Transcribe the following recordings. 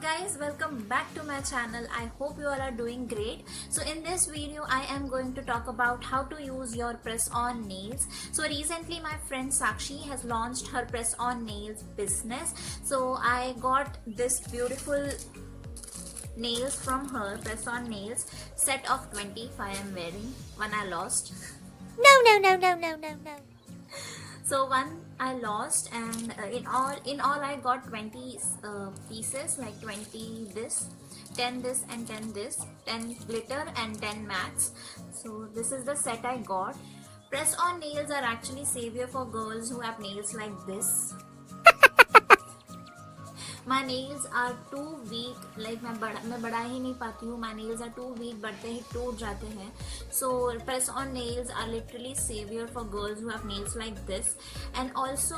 guys, welcome back to my channel. I hope you all are doing great. So in this video I am going to talk about how to use your press on nails. So recently my friend Sakshi has launched her press on nails business. So I got this beautiful nails from her, press on nails, set of 20 I am wearing. One I lost. No. So one I lost, and in all I got 20 pieces, like 20 this, 10 this, and 10 this, 10 glitter and 10 mattes. So this is the set I got. Press on nails are actually savior for girls who have nails like this. My nails are too weak, like मैं बढ़ा ही नहीं पाती हूँ. My nails are too weak, बढ़ते ही टूट जाते हैं. So press on nails are literally savior for girls who have nails like this. And also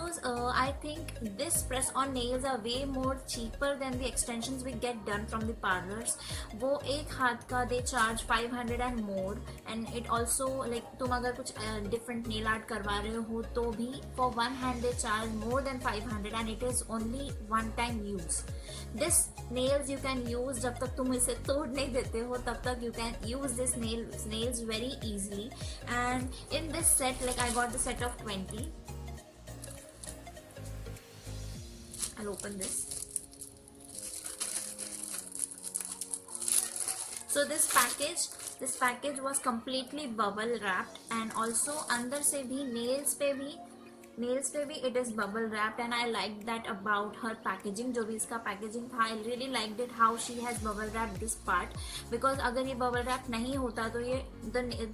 I think this press on nails are way more cheaper than the extensions we get done from the parlors. वो एक हाथ का they charge 500 and more, and it also like तुम अगर कुछ different nail art करवा रहे हो तो भी for one hand they charge more than 500, and it is only one time use. This nails you can use जब तक तुम इसे तोड़ नहीं देते हो तब तक you can use this nails very easily. And in this set, like I got the set of 20. I'll open this. So this package was completely bubble wrapped, and also अंदर से भी nails पे भी it is bubble wrapped, and I liked that about her packaging. जो भी इसका packaging था, I really liked it how she has bubble wrapped this part, because अगर ये bubble wrap नहीं होता तो ये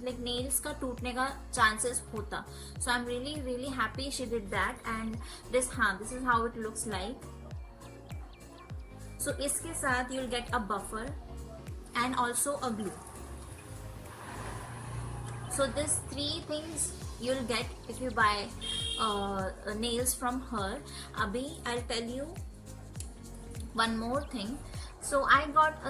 like nails का टूटने का chances होता. So I'm really happy she did that. And this is how it looks like. So इसके साथ you'll get a buffer and also a glue. So these three things you'll get if you buy nails from her. Abhi I'll tell you one more thing. So I got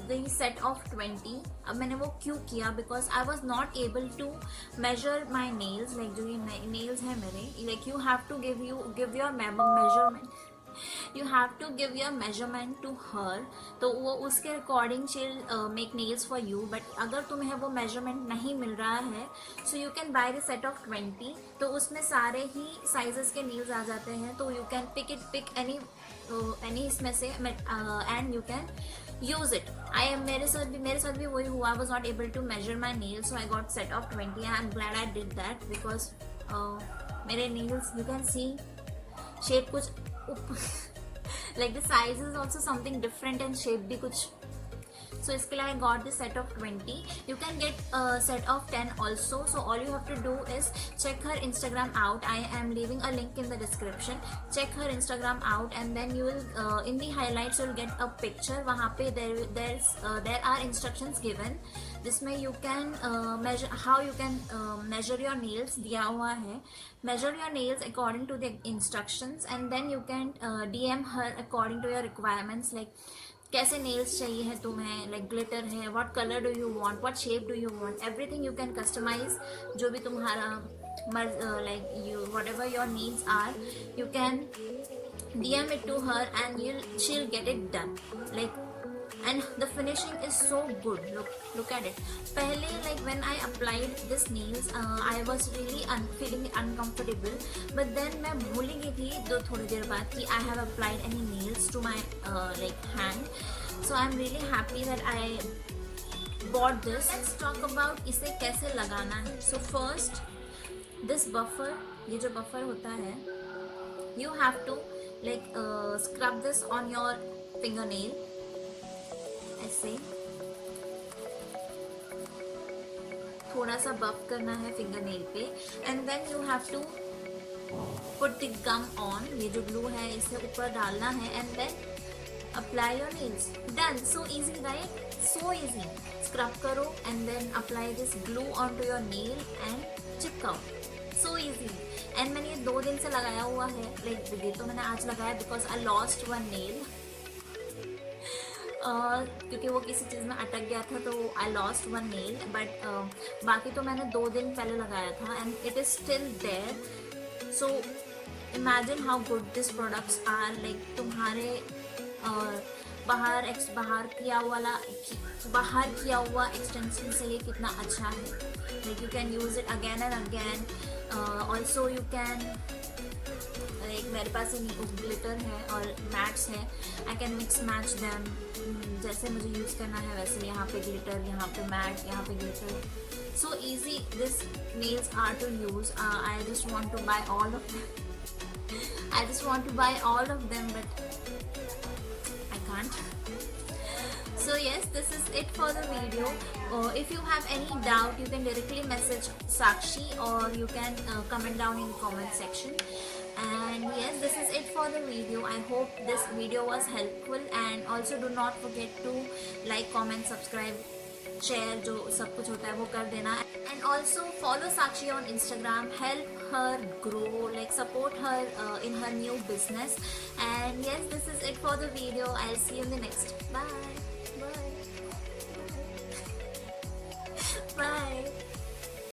the set of 20. अब मैंने वो क्यों किया, because I was not able to measure my nails. Like जो ये nails है मेरे, like you have to give your measurement. You have to give your measurement to her, तो वो उसके according she'll make nails for you. But अगर तुम्हें वो measurement नहीं मिल रहा है, so you can buy the set of 20. तो उसमें सारे ही sizes के nails आ जाते हैं, तो you can pick any इसमें से and you can use it. मेरे साथ भी वही हुआ. I was not able to measure my nails, so I got set of 20, and I'm glad I did that, because मेरे nails you can see shape कुछ like the size is also something different and shape भी कुछ. So इसके लिए I got the set of 20. You can get a set of 10 also. So all you have to do is check her Instagram out. I am leaving a link in the description. Check her Instagram out, and then you will in the highlights you'll get a picture. वहाँ पे there are instructions given. जिसमें you can measure how you can measure your nails दिया हुआ है. Measure your nails according to the instructions, and then you can DM her according to your requirements, like कैसे nails चाहिए है तुम्हें, like glitter है, what color do you want, what shape do you want, everything you can customize. जो भी तुम्हारा like you whatever your needs are, you can DM it to her and she'll get it done. Like, and the finishing is so good. Look at it. पहले like when I applied this nails, I was really feeling uncomfortable, but then मैं भूल गई थी थोड़ी देर बाद कि I have applied any nails to my like hand. So I'm really happy that I bought this. Let's talk about इसे कैसे लगाना है. So first, this buffer, ये जो buffer होता है, you have to like scrub this on your fingernail. ऐसे थोड़ा सा बफ करना है फिंगरनेल पे, and then you have to put the gum on. ये जो ग्लू है इसे ऊपर डालना है, and then apply your nails. Done. So easy, right? So easy. Scrub करो and then apply this glue on to your nail and चिपकाओ. So easy. And मैंने ये 2 दिन से लगाया हुआ है. लाइक ये तो मैंने आज लगाया because I lost one nail, क्योंकि वो किसी चीज़ में अटक गया था, तो I lost one nail. But बाकी तो मैंने 2 दिन पहले लगाया था, and it is still there. So imagine how good this products are. Like तुम्हारे बाहर किया हुआ एक्सटेंशन से ये कितना अच्छा है. Like you can use it again and again. Also you can like मेरे पास ग्लिटर है और मैट्स है. I can mix match them. जैसे मुझे यूज करना है वैसे. यहाँ पे ग्लिटर, यहाँ पे मैट, यहाँ पे glitter. So easy this nails are to use. I just want to buy all of them. But I can't. So yes, this is it for the video. If you have any doubt, you can directly message Sakshi or you can comment down in the comment section. And yes, this is it for the video. I hope this video was helpful, and also do not forget to like, comment, subscribe, share. जो सब कुछ होता है वो कर देना. And also follow Sakshi on Instagram. Help her grow, like support her in her new business. And yes, this is it for the video. I'll see you in the next. Bye. Bye.